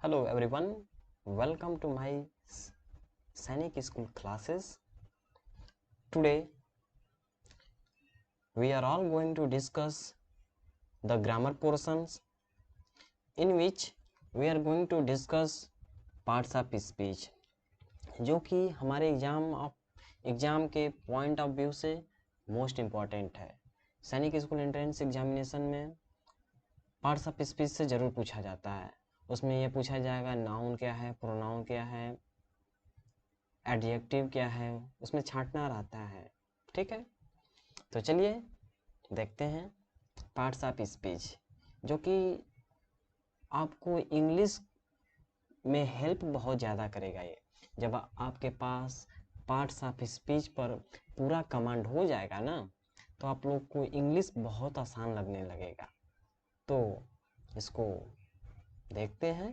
Hello everyone, welcome to my Sainik School classes. Today we are all going to discuss the grammar portions in which we are going to discuss parts of speech जो कि हमारे exam के point of view से most important है। सैनिक school entrance examination में parts of speech से ज़रूर पूछा जाता है। उसमें यह पूछा जाएगा नाउन क्या है, प्रोनाउन क्या है, एडजेक्टिव क्या है, उसमें छांटना रहता है। ठीक है, तो चलिए देखते हैं पार्ट्स ऑफ स्पीच जो कि आपको इंग्लिश में हेल्प बहुत ज़्यादा करेगा। ये जब आपके पास पार्ट्स ऑफ स्पीच पर पूरा कमांड हो जाएगा ना, तो आप लोग को इंग्लिश बहुत आसान लगने लगेगा। तो इसको देखते हैं।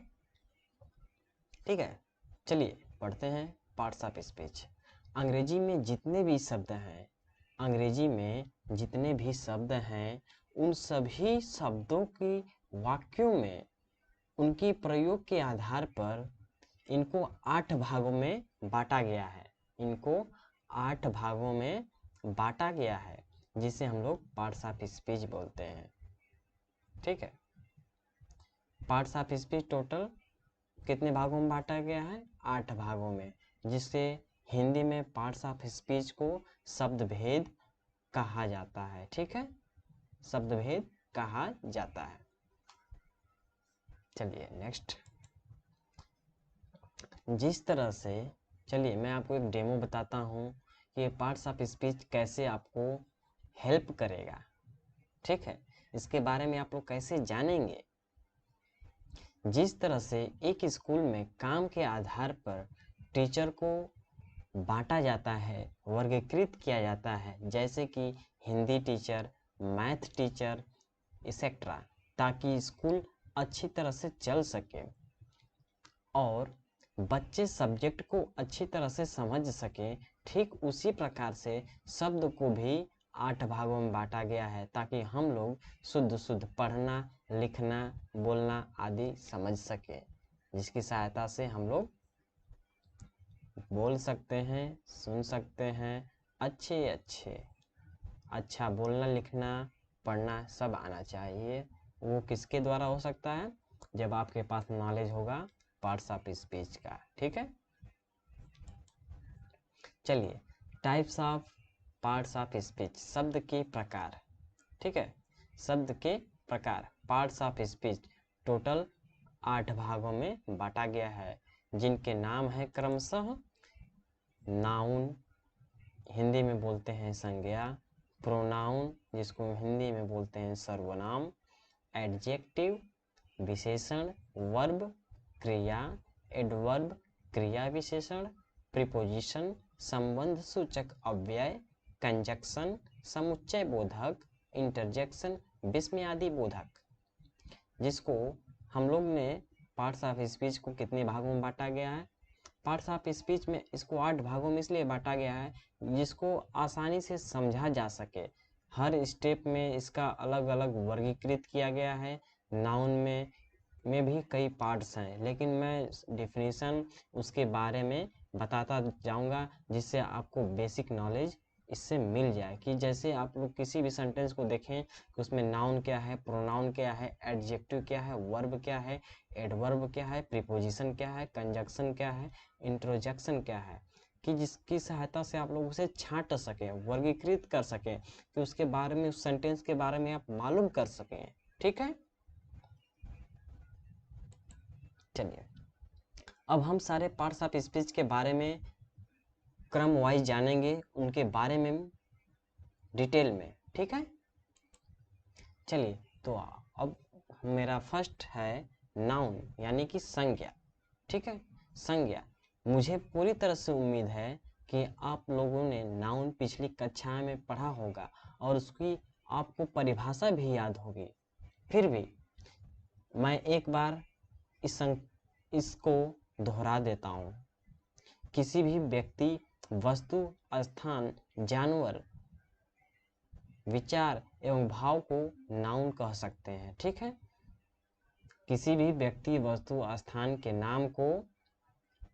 ठीक है, चलिए पढ़ते हैं पार्ट्स ऑफ स्पीच। अंग्रेजी में जितने भी शब्द हैं उन सभी शब्दों की वाक्यों में उनकी प्रयोग के आधार पर इनको 8 भागों में बांटा गया है। जिसे हम लोग पार्ट्स ऑफ स्पीच बोलते हैं। ठीक है, पार्ट्स ऑफ स्पीच टोटल कितने भागों में बांटा गया है? 8 भागों में, जिससे हिंदी में पार्ट्स ऑफ स्पीच को शब्द भेद कहा जाता है। ठीक है, शब्द भेद कहा जाता है। चलिए नेक्स्ट। जिस तरह से, चलिए मैं आपको एक डेमो बताता हूँ कि पार्ट्स ऑफ स्पीच कैसे आपको हेल्प करेगा। ठीक है, इसके बारे में आप लोग कैसे जानेंगे। जिस तरह से एक स्कूल में काम के आधार पर टीचर को बांटा जाता है, वर्गीकृत किया जाता है, जैसे कि Hindi teacher, math teacher etcetera, ताकि स्कूल अच्छी तरह से चल सके और बच्चे सब्जेक्ट को अच्छी तरह से समझ सके, ठीक उसी प्रकार से शब्द को भी 8 भागों में बांटा गया है, ताकि हम लोग शुद्ध पढ़ना, लिखना, बोलना आदि समझ सके, जिसकी सहायता से हम लोग बोल सकते हैं, सुन सकते हैं, अच्छा बोलना, लिखना, पढ़ना सब आना चाहिए। वो किसके द्वारा हो सकता है? जब आपके पास नॉलेज होगा पार्ट्स ऑफ स्पीच का। ठीक है, चलिए types of parts of speech, शब्द के प्रकार। ठीक है, शब्द के प्रकार पार्ट्स ऑफ स्पीच टोटल 8 भागों में बांटा गया है, जिनके नाम है क्रमशः नाउन, हिंदी में बोलते हैं संज्ञा, प्रोनाउन जिसको हिंदी में बोलते हैं सर्वनाम, एडजेक्टिव विशेषण, वर्ब क्रिया, एडवर्ब क्रिया विशेषण, प्रीपोजिशन संबंध सूचक अव्यय, कंजक्शन समुच्चय बोधक, इंटरजेक्शन विस्मयादि बोधक। जिसको हम लोग ने पार्ट्स ऑफ स्पीच को कितने भागों में बांटा गया है? पार्ट्स ऑफ स्पीच में इसको 8 भागों में इसलिए बांटा गया है जिसको आसानी से समझा जा सके। हर स्टेप में इसका अलग अलग वर्गीकृत किया गया है। नाउन में भी कई पार्ट्स हैं, लेकिन मैं डेफिनेशन उसके बारे में बताता जाऊंगा, जिससे आपको बेसिक नॉलेज इससे मिल जाए। कि जैसे आप लोग किसी भी सेंटेंस को देखें कि उसमें नाउन क्या है, प्रोनाउन क्या है, एडजेक्टिव क्या है, वर्ब क्या है, एडवर्ब क्या है, प्रीपोजिशन क्या है, कंजक्शन क्या है, इंट्रोजेक्शन क्या है, कि जिसकी सहायता से आप लोग उसे छांट सकें, वर्गीकृत कर सकें, कि उसके बारे में, उस सेंटेंस के बारे में आप मालूम कर सकें। ठीक है, चलिए अब हम सारे पार्ट्स ऑफ स्पीच के बारे में क्रम वाइज जानेंगे, उनके बारे में डिटेल में। ठीक है, चलिए तो अब मेरा फर्स्ट है नाउन यानी कि संज्ञा। ठीक है, संज्ञा। मुझे पूरी तरह से उम्मीद है कि आप लोगों ने नाउन पिछली कक्षा में पढ़ा होगा और उसकी आपको परिभाषा भी याद होगी। फिर भी मैं एक बार इसको दोहरा देता हूँ। किसी भी व्यक्ति, वस्तु, स्थान, जानवर, विचार एवं भाव को नाउन कह सकते हैं। ठीक है, किसी भी व्यक्ति, वस्तु, स्थान के नाम को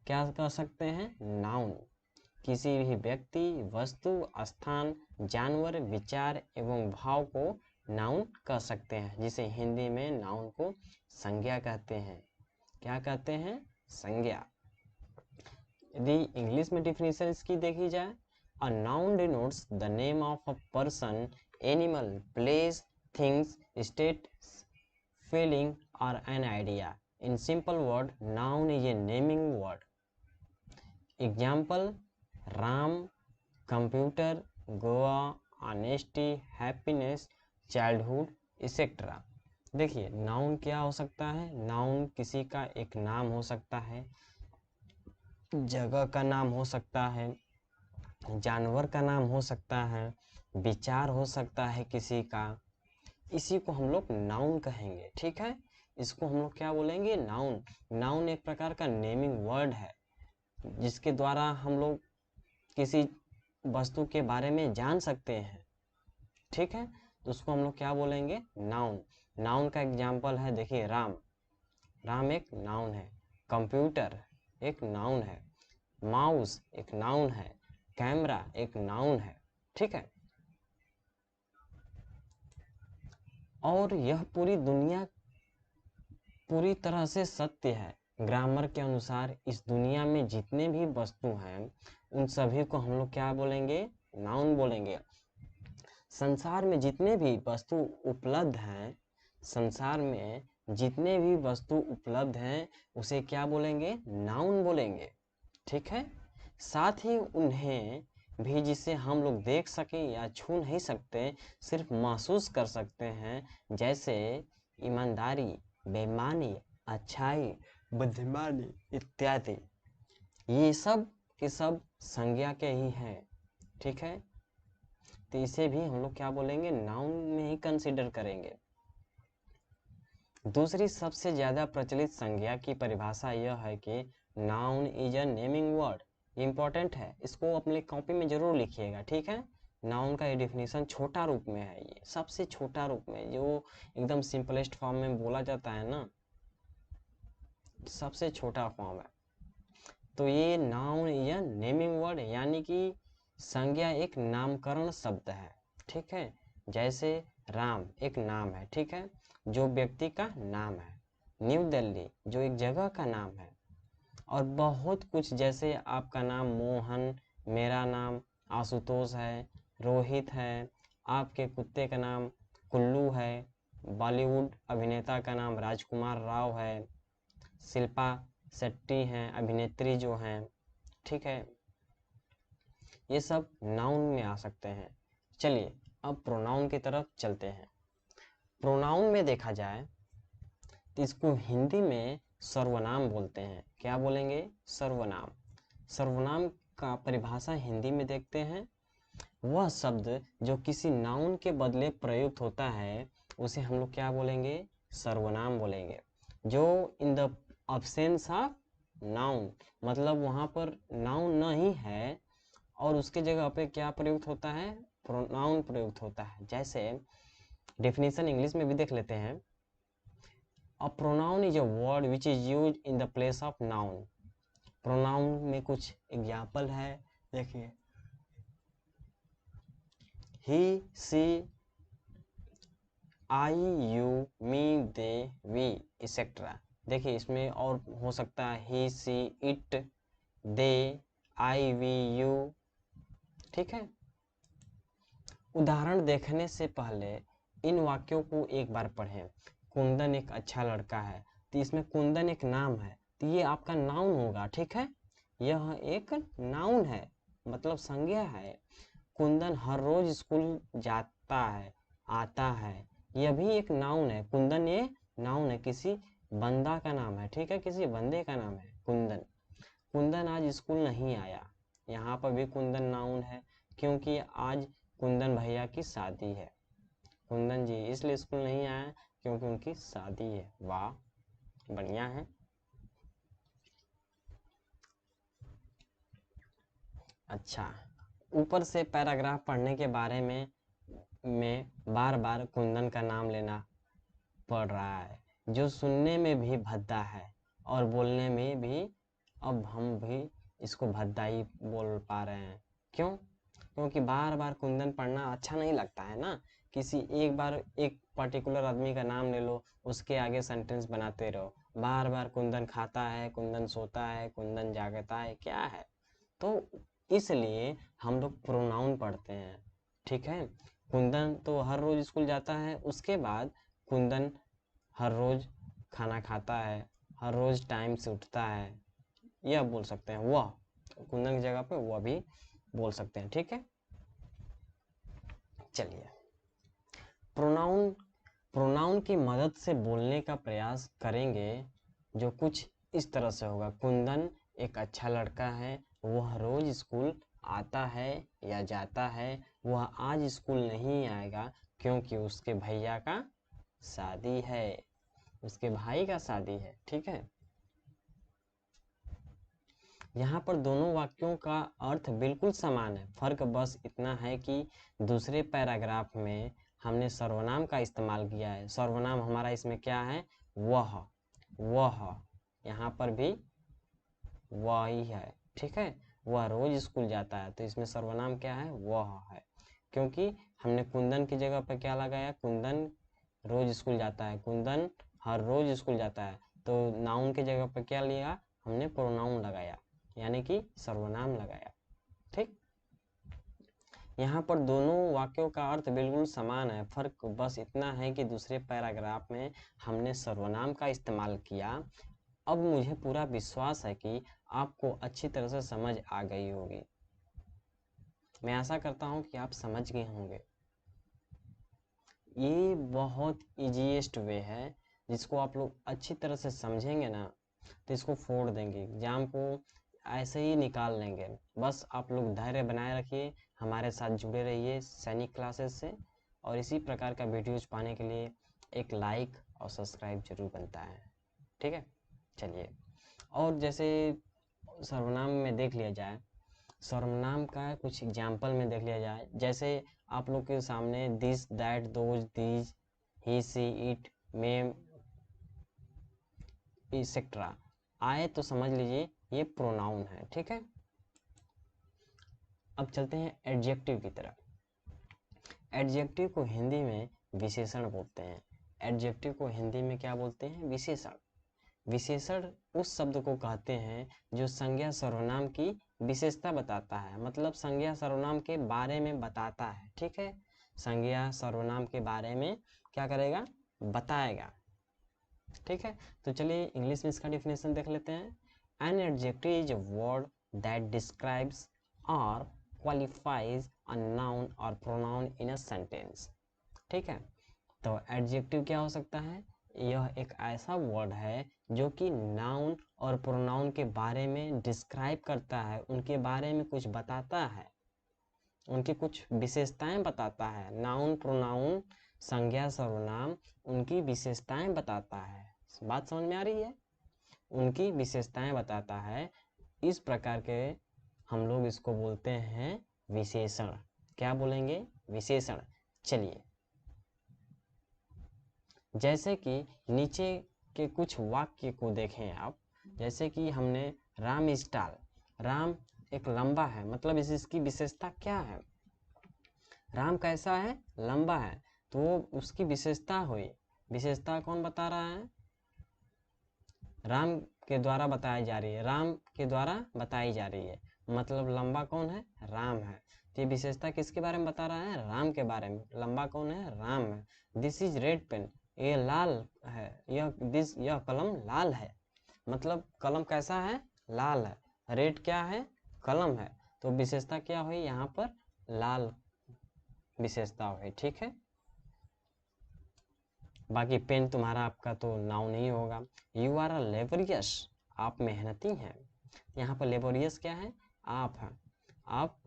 क्या कह सकते हैं? नाउन। किसी भी व्यक्ति, वस्तु, स्थान, जानवर, विचार एवं भाव को नाउन कह सकते हैं, जिसे हिंदी में नाउन को संज्ञा कहते हैं। क्या कहते हैं? संज्ञा। यदि इंग्लिश में डिफिनीशन इसकी देखी जाए, a noun denotes the name of a person, animal, place, things, state, feeling और an idea. In simple word, noun is a naming word. Example: Ram, computer, Goa, honesty, happiness, childhood, etcetera. देखिए, noun क्या हो सकता है? Noun किसी का एक नाम हो सकता है, जगह का नाम हो सकता है, जानवर का नाम हो सकता है, विचार हो सकता है किसी का। इसी को हम लोग नाउन कहेंगे, ठीक है। इसको हम लोग क्या बोलेंगे? नाउन। नाउन एक प्रकार का नेमिंग वर्ड है, जिसके द्वारा हम लोग किसी वस्तु के बारे में जान सकते हैं, ठीक है। तो उसको हम लोग क्या बोलेंगे? नाउन। नाउन का एग्जाम्पल है, देखिए, राम। राम एक नाउन है। कंप्यूटर एक नाउन है। माउस एक नाउन है। कैमरा एक नाउन है, ठीक है। और यह पूरी दुनिया पूरी तरह से सत्य है। ग्रामर के अनुसार इस दुनिया में जितने भी वस्तु हैं, उन सभी को हम लोग क्या बोलेंगे? नाउन बोलेंगे। संसार में जितने भी वस्तु उपलब्ध हैं, संसार में जितने भी वस्तु उपलब्ध हैं, उसे क्या बोलेंगे? नाउन बोलेंगे, ठीक है। साथ ही उन्हें भी जिसे हम लोग देख सकें या छू नहीं सकते, सिर्फ महसूस कर सकते हैं, जैसे ईमानदारी, बेईमानी, अच्छाई, बुद्धिमानी इत्यादि। ये सब के सब संज्ञा के ही हैं, ठीक है। तो इसे भी हम लोग क्या बोलेंगे? नाउन में ही कंसीडर करेंगे। दूसरी सबसे ज़्यादा प्रचलित संज्ञा की परिभाषा यह है कि noun is a naming word. Important है, इसको अपने कॉपी में जरूर लिखिएगा, ठीक है। नाउन का ये डिफिनीशन छोटा रूप में है, ये सबसे छोटा रूप में, जो एकदम सिंपलेस्ट फॉर्म में बोला जाता है ना, सबसे छोटा फॉर्म है। तो ये noun is a naming word, यानी कि संज्ञा एक नामकरण शब्द है, ठीक है। जैसे राम एक नाम है, ठीक है, जो व्यक्ति का नाम है। न्यू दिल्ली जो एक जगह का नाम है। और बहुत कुछ, जैसे आपका नाम मोहन, मेरा नाम आशुतोष है, रोहित है, आपके कुत्ते का नाम कुल्लू है, बॉलीवुड अभिनेता का नाम राजकुमार राव है, शिल्पा शेट्टी हैं अभिनेत्री जो हैं, ठीक है। ये सब नाउन में आ सकते हैं। चलिए अब प्रोनाउन की तरफ चलते हैं। प्रोनाउन में देखा जाए तो इसको हिंदी में सर्वनाम बोलते हैं। क्या बोलेंगे? सर्वनाम। सर्वनाम का परिभाषा हिंदी में देखते हैं। वह शब्द जो किसी नाउन के बदले प्रयुक्त होता है, उसे हम लोग क्या बोलेंगे? सर्वनाम बोलेंगे। जो in the absence of noun, मतलब वहाँ पर नाउन नहीं है और उसके जगह पे क्या प्रयुक्त होता है? प्रोनाउन प्रयुक्त होता है। जैसे डेफिनेशन इंग्लिश में भी देख लेते हैं। A pronoun is a word which is use in the place of noun. Pronoun में कुछ एग्जाम्पल है, देखिए, he, she, I, you, me, they, we, etcetera. देखिए इसमें और हो सकता है he, she, it, they, I, we, you, ठीक है। उदाहरण देखने से पहले इन वाक्यों को एक बार पढ़ें। कुंदन एक अच्छा लड़का है, तो इसमें कुंदन एक नाम है, तो ये आपका नाउन होगा, ठीक है। यह एक नाउन है, मतलब संज्ञा है। कुंदन हर रोज स्कूल जाता है, आता है, यह भी एक नाउन है। कुंदन ये नाउन है, किसी बंदा का नाम है, ठीक है, किसी बंदे का नाम है कुंदन। कुंदन आज स्कूल नहीं आया, यहाँ पर भी कुंदन नाउन है, क्योंकि आज कुंदन भैया की शादी है। कुंदन जी इसलिए स्कूल नहीं आया क्योंकि उनकी शादी है। वाह, बढ़िया है। अच्छा, ऊपर से पैराग्राफ पढ़ने के बारे में बार बार कुंदन का नाम लेना पड़ रहा है। जो सुनने में भी भद्दा है और बोलने में भी, अब हम भी इसको भद्दा ही बोल पा रहे हैं। क्यों? क्योंकि बार बार कुंदन पढ़ना अच्छा नहीं लगता है ना। किसी एक बार एक पर्टिकुलर आदमी का नाम ले लो, उसके आगे सेंटेंस बनाते रहो। बार बार कुंदन खाता है, कुंदन सोता है, कुंदन जागता है, क्या है? तो इसलिए हम लोग प्रोनाउन पढ़ते हैं। ठीक है, कुंदन तो हर रोज स्कूल जाता है, उसके बाद कुंदन हर रोज खाना खाता है, हर रोज टाइम से उठता है, यह बोल सकते हैं। वह कुंदन की जगह पे वह भी बोल सकते हैं। ठीक है, चलिए प्रोनाउन प्रोनाउन की मदद से बोलने का प्रयास करेंगे, जो कुछ इस तरह से होगा। कुंदन एक अच्छा लड़का है, वह रोज स्कूल आता है या जाता है। वह आज स्कूल नहीं आएगा क्योंकि उसके भैया का शादी है, उसके भाई का शादी है। ठीक है, यहाँ पर दोनों वाक्यों का अर्थ बिल्कुल समान है। फर्क बस इतना है कि दूसरे पैराग्राफ में हमने सर्वनाम का इस्तेमाल किया है। सर्वनाम हमारा इसमें क्या है? वह। यहाँ पर भी वह ही है। ठीक है, वह रोज स्कूल जाता है, तो इसमें सर्वनाम क्या है? वह है। क्योंकि हमने कुंदन की जगह पर क्या लगाया? कुंदन रोज स्कूल जाता है, कुंदन हर रोज स्कूल जाता है, तो नाउन की जगह पर क्या लिया? हमने प्रोनाउन लगाया, यानी कि सर्वनाम लगाया। ठीक, यहाँ पर दोनों वाक्यों का अर्थ बिल्कुल समान है। फर्क बस इतना है कि दूसरे पैराग्राफ में हमने सर्वनाम का इस्तेमाल किया। अब मुझे पूरा विश्वास है कि आपको अच्छी तरह से समझ आ गई होगी। मैं आशा करता हूँ कि आप समझ गए होंगे। ये बहुत इजीएस्ट वे है, जिसको आप लोग अच्छी तरह से समझेंगे ना, तो इसको फोड़ देंगे, एग्जाम को ऐसे ही निकाल लेंगे। बस आप लोग धैर्य बनाए रखिए, हमारे साथ जुड़े रहिए सैनिक क्लासेस से, और इसी प्रकार का वीडियोज पाने के लिए एक लाइक और सब्सक्राइब जरूर बनता है। ठीक है, चलिए, और जैसे सर्वनाम में देख लिया जाए, सर्वनाम का कुछ एग्जाम्पल में देख लिया जाए। जैसे आप लोग के सामने this, that, those, these, he, she, it, me, etcetera आए तो समझ लीजिए ये प्रोनाउन है। ठीक है, अब चलते हैं एडजेक्टिव की तरफ। एडजेक्टिव को हिंदी में विशेषण बोलते हैं। एडजेक्टिव को हिंदी में क्या बोलते हैं? विशेषण। विशेषण उस शब्द को कहते हैं जो संज्ञा सर्वनाम की विशेषता बताता है, मतलब संज्ञा सर्वनाम के बारे में बताता है। ठीक है, संज्ञा सर्वनाम के बारे में क्या करेगा? बताएगा। ठीक है, तो चलिए इंग्लिश में इसका डिफिनेशन देख लेते हैं। An adjective is a word that describes और क्वालिफाइज अ नाउन और प्रोनाउन इन अ सेंटेंस। ठीक है, तो एडजेक्टिव क्या हो सकता है? यह एक ऐसा वर्ड है जो कि नाउन और प्रोनाउन के बारे में डिस्क्राइब करता है, उनके बारे में कुछ बताता है, उनकी कुछ विशेषताएं बताता है। नाउन, प्रोनाउन, संज्ञा, सर्वनाम उनकी विशेषताएं बताता है। बात समझ में आ रही है? उनकी विशेषताएं बताता है। इस प्रकार के हम लोग इसको बोलते हैं विशेषण। क्या बोलेंगे? विशेषण। चलिए, जैसे कि नीचे के कुछ वाक्य को देखें आप। जैसे कि हमने राम इज टॉल, राम एक लंबा है, मतलब इसकी विशेषता क्या है? राम कैसा है? लंबा है, तो वो उसकी विशेषता हुई। विशेषता कौन बता रहा है? राम के द्वारा बताई जा रही है, राम के द्वारा बताई जा रही है, मतलब लंबा कौन है? राम है। तो ये विशेषता किसके बारे में बता रहा है? राम के बारे में। लंबा कौन है? राम है। दिस इज रेड पेन, ये लाल है, यह कलम लाल है, मतलब कलम कैसा है? लाल है। रेड क्या है? कलम है, तो विशेषता क्या हुई यहाँ पर? लाल विशेषता हुई। ठीक है, बाकी पेन तुम्हारा आपका तो नाउन नहीं होगा। यू आर अ लेबोरियस, आप मेहनती हैं। यहाँ पर लेबोरियस क्या है? आप हैं। आप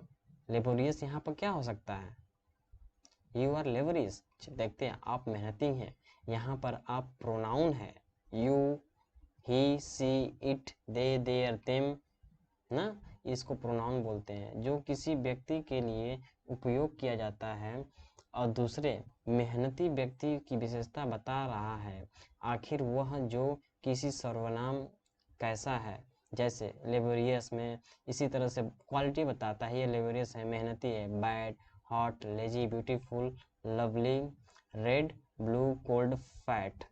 लेबोरियस यहाँ पर क्या हो सकता है? यू आर लेबोरियस, देखते हैं, आप मेहनती हैं। यहाँ पर आप प्रोनाउन है। You, he, she, it, they, their, them ना, इसको प्रोनाउन बोलते हैं, जो किसी व्यक्ति के लिए उपयोग किया जाता है और दूसरे मेहनती व्यक्ति की विशेषता बता रहा है। आखिर वह जो किसी सर्वनाम कैसा है, जैसे लेबोरियस में इसी तरह से क्वालिटी बताता है, ये लेबोरियस है, मेहनती है, bad, hot, lazy, beautiful, lovely, red, blue, cold, fat,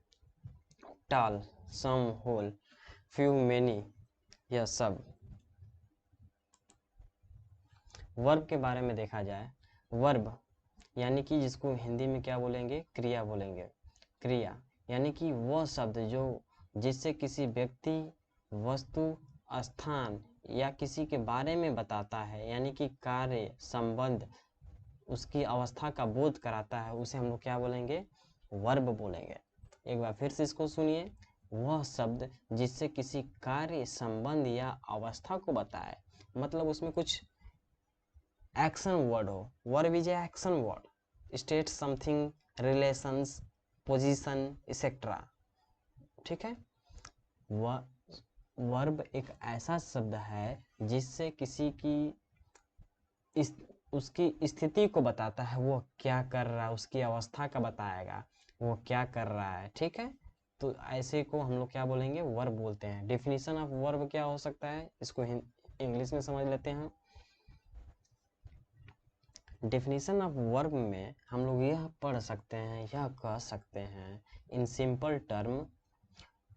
टाल, सम, होल, फ्यू, मेनी, यह सब। वर्ब के बारे में देखा जाए, वर्ब यानी कि जिसको हिंदी में क्या बोलेंगे, क्रिया बोलेंगे। क्रिया यानी कि वह शब्द जो जिससे किसी व्यक्ति, वस्तु, स्थान या किसी के बारे में बताता है, यानी कि कार्य, संबंध, उसकी अवस्था का बोध कराता है, उसे हम लोग क्या बोलेंगे, वर्ब बोलेंगे। एक बार फिर से इसको सुनिए, वह शब्द जिससे किसी कार्य, संबंध या अवस्था को बताए, मतलब उसमें कुछ एक्शन वर्ड हो। Verb is a action word, state something, relations, position, etcetera. ठीक है, वर्ब एक ऐसा शब्द है जिससे किसी की उसकी स्थिति को बताता है, वो क्या कर रहा है, उसकी अवस्था का बताएगा, वो क्या कर रहा है। ठीक है, तो ऐसे को हम लोग क्या बोलेंगे, वर्ब बोलते हैं। डेफिनेशन ऑफ वर्ब क्या हो सकता है, इसको इंग्लिश में समझ लेते हैं। डेफिनेशन ऑफ वर्ब में हम लोग यह पढ़ सकते हैं, यह कह सकते हैं, in simple term,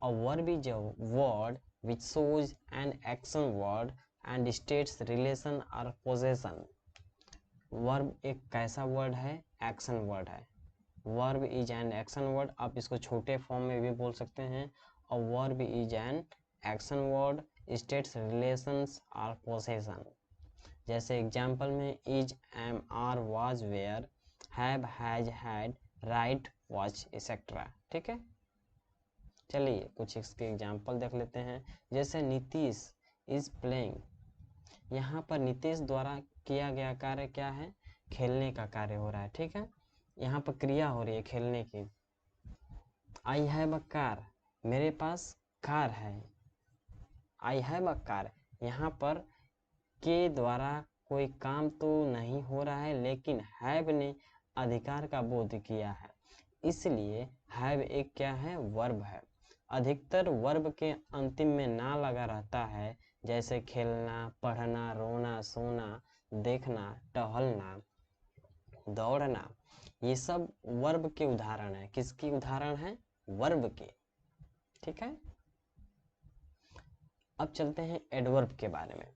a verb is a word which shows an action word and states relation or possession। Verb एक कैसा वर्ड है, एक्शन वर्ड है। Verb is an action word, आप इसको छोटे फॉर्म में भी बोल सकते हैं, और verb is an action word, states relations और पोसेशन। जैसे एग्जाम्पल में is, am, are, was, were, have, has, had, write, watch, etcetera. ठीक है, चलिए कुछ इसके एग्जाम्पल देख लेते हैं। जैसे नीतीश इज प्लेइंग, यहाँ पर नीतीश द्वारा किया गया कार्य क्या है, खेलने का कार्य हो रहा है। ठीक है, यहाँ पर क्रिया हो रही है खेलने की। आई हैव अ कार, मेरे पास कार है। आई हैव अ कार, यहाँ पर के द्वारा कोई काम तो नहीं हो रहा है, लेकिन हैव ने अधिकार का बोध किया है, इसलिए हैव एक क्या है, वर्ब है। अधिकतर वर्ब के अंतिम में ना लगा रहता है, जैसे खेलना, पढ़ना, रोना, सोना, देखना, टहलना, दौड़ना, ये सब वर्ब के उदाहरण है। किसकी उदाहरण है, वर्ब के। ठीक है, अब चलते हैं एडवर्ब के बारे में।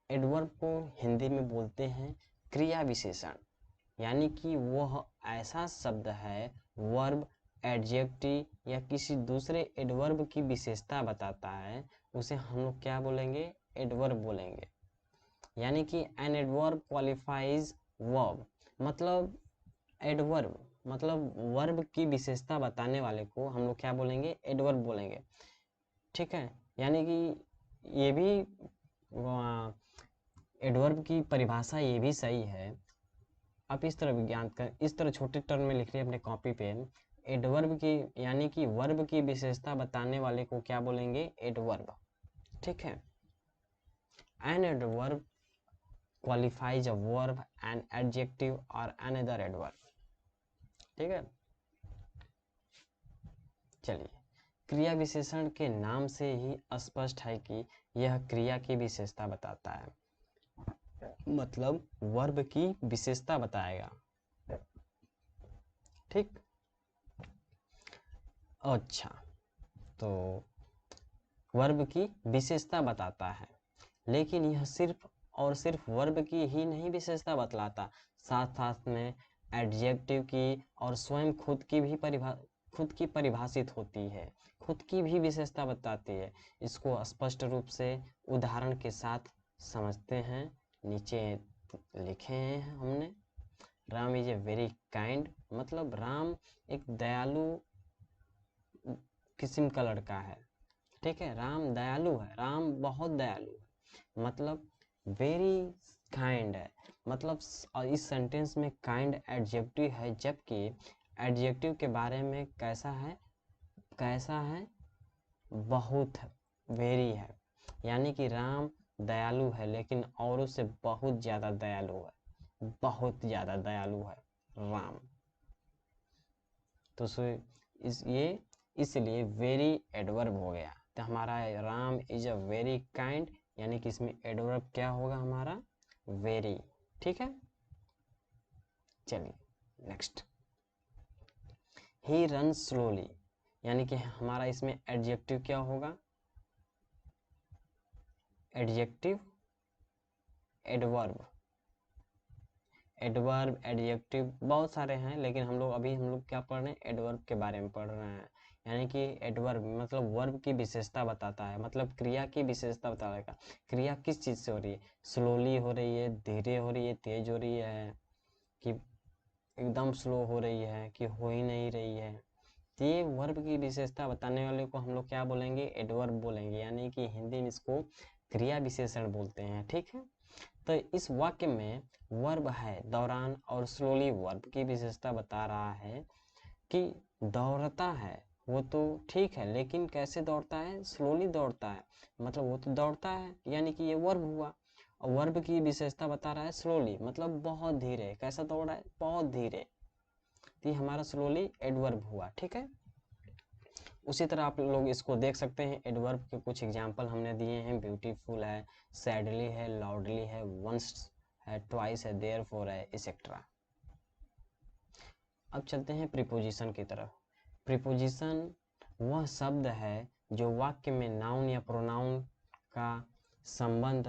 एडवर्ब को हिंदी में बोलते हैं क्रिया विशेषण, यानी कि वह ऐसा शब्द है, वर्ब, एडजेक्टिव या किसी दूसरे एडवर्ब की विशेषता बताता है, उसे हम लोग क्या बोलेंगे, एडवर्ब बोलेंगे। यानी कि एन एडवर्ब क्वालिफाइज वर्ब, मतलब एडवर्ब मतलब वर्ब की विशेषता बताने वाले को हम लोग क्या बोलेंगे, एडवर्ब बोलेंगे। ठीक है, यानी कि ये भी एडवर्ब की परिभाषा ये भी सही है। आप इस तरह विज्ञान कर, इस तरह छोटे टर्म में लिख लिया अपने कॉपी पे, एडवर्ब की यानी कि वर्ब की विशेषता बताने वाले को क्या बोलेंगे, एडवर्ब। ठीक है, an adverb qualifies a verb, an adjective और अनदर एडवर्ब। ठीक है, चलिए, क्रिया विशेषण के नाम से ही स्पष्ट है कि यह क्रिया की विशेषता बताता है, मतलब वर्ब की विशेषता बताएगा। ठीक, अच्छा, तो वर्ब की विशेषता बताता है, लेकिन यह सिर्फ और सिर्फ वर्ब की ही नहीं विशेषता बतलाता, साथ साथ में एडजेक्टिव की और स्वयं खुद की परिभाषित होती है, खुद की भी विशेषता बताती है। इसको स्पष्ट रूप से उदाहरण के साथ समझते हैं, नीचे लिखे हैं हमने। Ram is a very kind, मतलब राम एक दयालु किस्म का लड़का है। ठीक है, राम दयालु है, राम बहुत दयालु है, मतलब वेरी काइंड है, मतलब इस सेंटेंस में काइंड एडजेक्टिव है, जबकि एडजेक्टिव के बारे में कैसा है, बहुत, वेरी है। यानी कि राम दयालु है, लेकिन औरों से बहुत ज़्यादा दयालु है, बहुत ज़्यादा दयालु है राम। तो इसलिए वेरी एडवर्ब हो गया। तो हमारा Ram is a very kind, यानी कि इसमें एडवर्ब क्या होगा हमारा, वेरी। ठीक है, चलिए नेक्स्ट। ही रन स्लोली, यानी कि हमारा इसमें एडजेक्टिव क्या होगा, एडजेक्टिव, एडवर्ब, एडवर्ब एडजेक्टिव बहुत सारे हैं, लेकिन हम लोग क्या पढ़ रहे हैं, एडवर्ब के बारे में पढ़ रहे हैं। यानी कि एडवर्ब मतलब वर्ब की विशेषता बताता है, मतलब क्रिया की विशेषता बताएगा। क्रिया किस चीज़ से हो रही है, स्लोली हो रही है, धीरे हो रही है, तेज हो रही है, कि एकदम स्लो हो रही है, कि हो ही नहीं रही है। तो ये वर्ब की विशेषता बताने वाले को हम लोग क्या बोलेंगे, एडवर्ब बोलेंगे, यानी कि हिंदी में इसको क्रिया विशेषण बोलते हैं। ठीक है, तो इस वाक्य में वर्ब है दौरान और स्लोली वर्ब की विशेषता बता रहा है कि दौड़ता है वो तो ठीक है, लेकिन कैसे दौड़ता है, स्लोली दौड़ता है, मतलब वो तो दौड़ता है, यानी कि ये वर्ब हुआ। और वर्ब की विशेषता बता रहा है स्लोली, मतलब बहुत धीरे, कैसा दौड़ रहा है, बहुत धीरे। तो ये हमारा स्लोली एडवर्ब हुआ। ठीक है, उसी तरह आप लोग इसको देख सकते हैं, एडवर्ब के कुछ एग्जाम्पल हमने दिए हैं, ब्यूटीफुल है, सैडली है, लाउडली है, वंस है, ट्वाइस है, देयरफॉर है, एक्सेट्रा। अब चलते हैं प्रीपोजिशन की तरफ। प्रीपोजिशन वह शब्द है जो वाक्य में नाउन या प्रोनाउन का संबंध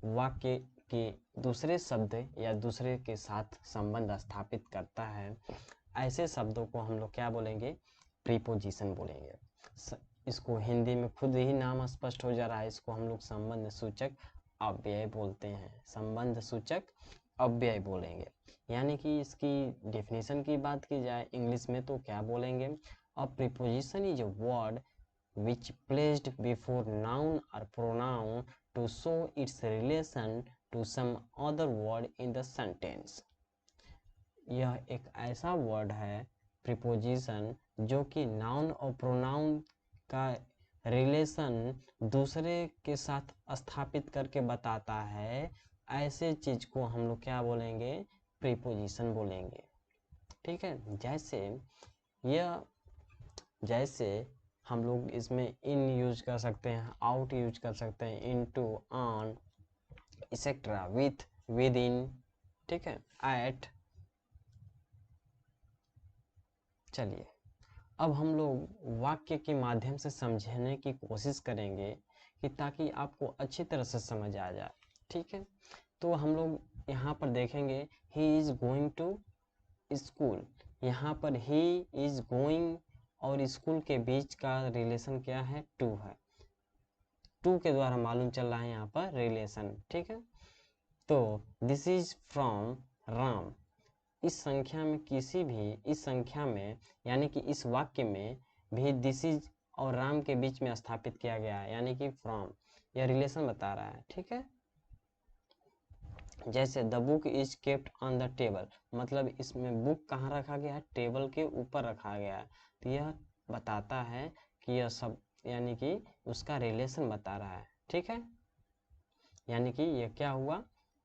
वाक्य के दूसरे शब्द या दूसरे के साथ संबंध स्थापित करता है। ऐसे शब्दों को हम लोग क्या बोलेंगे, प्रीपोजिशन बोलेंगे। इसको हिंदी में खुद ही नाम स्पष्ट हो जा रहा है, इसको हम लोग संबंध सूचक अव्यय बोलते हैं, संबंध सूचक अव्यय बोलेंगे। यानी कि इसकी डेफिनेशन की बात की जाए इंग्लिश में तो क्या बोलेंगे, अ preposition is a word which placed before noun or pronoun to show its relation to some other word in the sentence। यह एक ऐसा वर्ड है प्रीपोजिशन जो कि नाउन और प्रोनाउन का रिलेशन दूसरे के साथ स्थापित करके बताता है। ऐसे चीज को हम लोग क्या बोलेंगे, प्रीपोजिशन बोलेंगे। ठीक है, जैसे हम लोग इसमें इन यूज कर सकते हैं, आउट यूज कर सकते हैं, into, on, etcetera, with, with in. ठीक है, एट। चलिए अब हम लोग वाक्य के माध्यम से समझने की कोशिश करेंगे कि ताकि आपको अच्छी तरह से समझ आ जाए। ठीक है, तो हम लोग यहाँ पर देखेंगे he is going to school. यहाँ पर ही इज गोइंग और स्कूल के बीच का रिलेशन क्या है, टू है। टू के द्वारा मालूम चल रहा है यहाँ पर रिलेशन। ठीक है, तो दिस इज फ्रॉम राम। इस संख्या में यानी कि इस वाक्य में भी दिस इज और राम के बीच में स्थापित किया गया है, यानी कि फ्रॉम, यह रिलेशन बता रहा है। ठीक है, जैसे the book is kept on the table, मतलब इसमें बुक कहाँ रखा गया है, टेबल के ऊपर रखा गया है। तो यह बताता है कि यह सब यानी कि उसका रिलेशन बता रहा है। ठीक है, यानी कि यह क्या हुआ,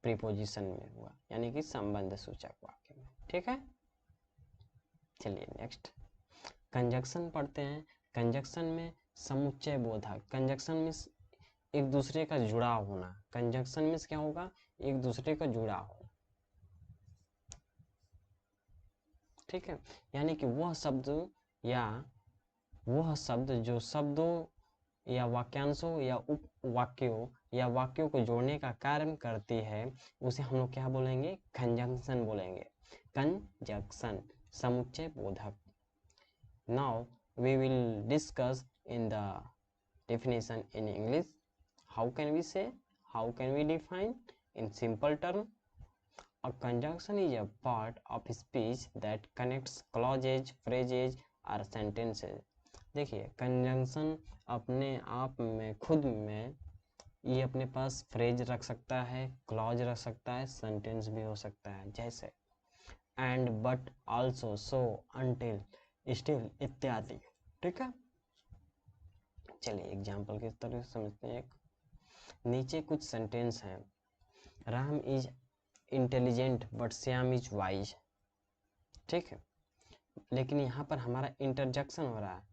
प्रीपोजिशन में हुआ, यानी कि संबंध सूचक वाक्य में। ठीक है, चलिए नेक्स्ट कंजक्शन पढ़ते हैं। कंजक्शन में समुच्चय बोधक, कंजक्शन में एक दूसरे का जुड़ाव होना। कंजक्शन में क्या होगा, एक दूसरे का जुड़ाव होना। ठीक है, यानी कि वह शब्द जो शब्दों या वाक्यांशों या उपवाक्यों या वाक्यों को जोड़ने का कार्य करती है, उसे हम लोग क्या बोलेंगे, कंजंक्शन बोलेंगे। कंजंक्शन, समुच्चय बोधक। Now we will discuss in the definition in English. How can we say, how can we define in simple term? A conjunction is a part of speech that connects clauses, phrases or sentences। देखिए conjunction अपने आप में खुद में ये अपने पास phrase रख सकता है, क्लॉज रख सकता है, सेंटेंस भी हो सकता है, जैसे and, but, also, so, until, still इत्यादि। ठीक है, चलिए एग्जाम्पल की तरह समझते हैं। नीचे कुछ सेंटेंस हैं, Ram is intelligent but Shyam is wise. ठीक है, लेकिन यहाँ पर हमारा इंटरजेक्शन हो रहा है,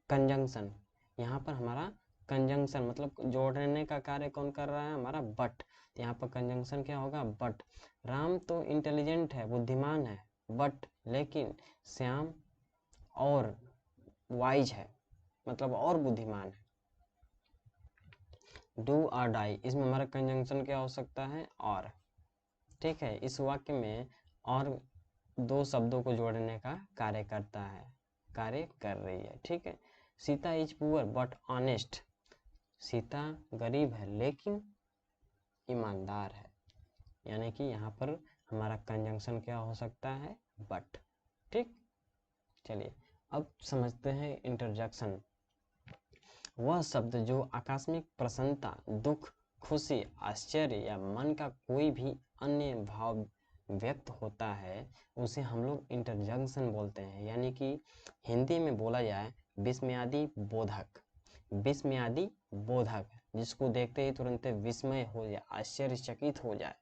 कंजंक्शन। यहाँ पर हमारा कंजंक्शन मतलब जोड़ने का कार्य कौन कर रहा है, हमारा बट। यहाँ पर कंजंक्शन क्या होगा, बट। राम तो इंटेलिजेंट है, बुद्धिमान है, बट लेकिन श्याम और वाइज है, मतलब और बुद्धिमान है। डू और डाई, इसमें हमारा कंजंक्शन क्या हो सकता है, और। ठीक है, इस वाक्य में और दो शब्दों को जोड़ने का कार्य करता है, कार्य कर रही है। ठीक है, Sita is poor but honest, Sita गरीब है लेकिन ईमानदार है। यानी कि यहाँ पर हमारा कंजंक्शन क्या हो सकता है, बट। ठीक, चलिए अब समझते हैं इंटरजेक्शन। वह शब्द जो आकस्मिक प्रसन्नता, दुख, खुशी, आश्चर्य या मन का कोई भी अन्य भाव व्यक्त होता है, उसे हम लोग इंटरजेक्शन बोलते हैं। यानी कि हिंदी में बोला जाए विस्मयादि बोधक, विस्मयादि बोधक, जिसको देखते ही तुरंत विस्मय हो जाए, आश्चर्यचकित हो जाए,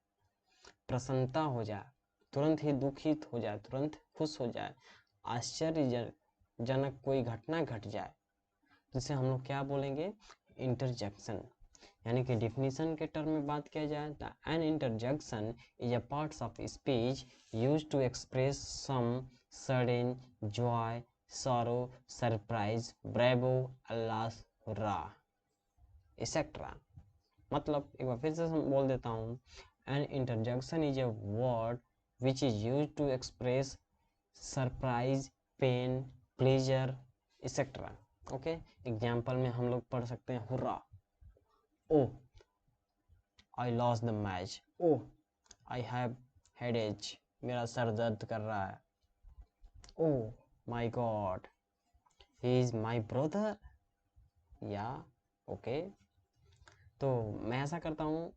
प्रसन्नता हो जाए, तुरंत ही दुखित हो जाए, तुरंत खुश हो जाए, आश्चर्यजनक कोई घटना घट जाए, जिसे हम लोग क्या बोलेंगे, इंटरजेक्शन। यानी कि डिफिनीशन के टर्म में बात किया जाए तो an interjection is a parts of speech used to express some sudden joy, sorrow, surprise, bravo, alas, hurrah, etcetera. मतलब एक बार फिर से बोल देता हूँ, an interjection is a word which is used to express surprise, pain, pleasure, etcetera. Okay, example में हम लोग पढ़ सकते हैं hurrah, oh I lost the match, oh I have headache, मेरा सर दर्द कर रहा है, oh my god he is my brother. या ओके, तो मैं ऐसा करता हूँ